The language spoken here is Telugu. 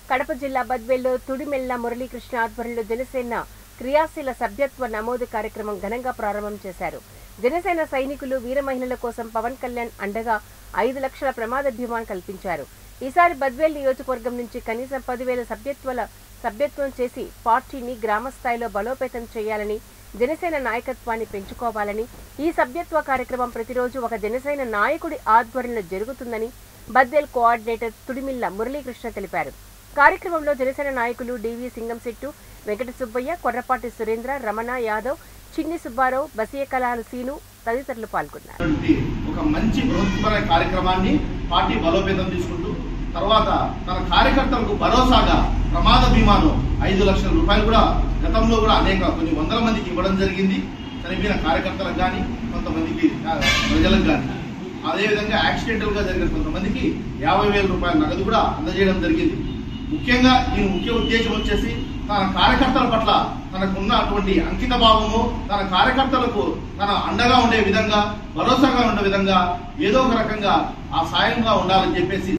కడప జిల్లా బద్వేల్లో తుడిమెల్ల మురళీకృష్ణ ఆధ్వర్యంలో జనసేన క్రియాశీల సభ్యత్వ నమోదు కార్యక్రమం ఘనంగా ప్రారంభం చేశారు. జనసేన సైనికులు వీర మహిళల కోసం పవన్ కళ్యాణ్ అండగా 5 లక్షల ప్రమాద బీమాను కల్పించారు. ఈసారి బద్వేల్ నియోజకవర్గం నుంచి కనీసం 10,000 సభ్యత్వం చేసి పార్టీని గ్రామ స్థాయిలో బలోపేతం చేయాలని, జనసేన నాయకత్వాన్ని పెంచుకోవాలని, ఈ సభ్యత్వ కార్యక్రమం ప్రతిరోజు ఒక జనసేన నాయకుడి ఆధ్వర్యంలో జరుగుతుందని బద్వేల్ కోఆర్డినేటర్ తుడిమిల్ల మురళీకృష్ణ తెలిపారు. కార్యక్రమంలో జనసేన నాయకులు డివి సింగంశెట్టు, వెంకట సుబ్బయ్య, కొర్రపాటి సురేంద్ర, రమణ యాదవ్, చిన్ని సుబ్బారావు, బసియకలాల సీను తదితరులు పాల్గొన్నారు. ఒక మంచి బృహత్పర కార్యక్రమాన్ని పార్టీ బలోపేతం తీసుకుంటూ తర్వాత తన కార్యకర్తలకు భరోసాగా ప్రమాద బీమాను 5 లక్షల రూపాయలు కూడా గతంలో కూడా కొన్ని వందల మందికి ఇవ్వడం జరిగింది. చనిపోయిన కార్యకర్తలకు కానీ, కొంతమందికి ప్రజలకు కానీ, అదేవిధంగా యాక్సిడెంటల్ గా జరిగిన కొంతమందికి 50,000 రూపాయల నగదు కూడా అందజేయడం జరిగింది. ముఖ్యంగా ఈ ముఖ్య ఉద్దేశం వచ్చేసి తన కార్యకర్తల పట్ల తనకున్నటువంటి అంకిత భావము, తన కార్యకర్తలకు తన అండగా ఉండే విధంగా, భరోసాగా ఉండే విధంగా ఏదో ఒక రకంగా ఆ సాయంగా ఉండాలని చెప్పేసి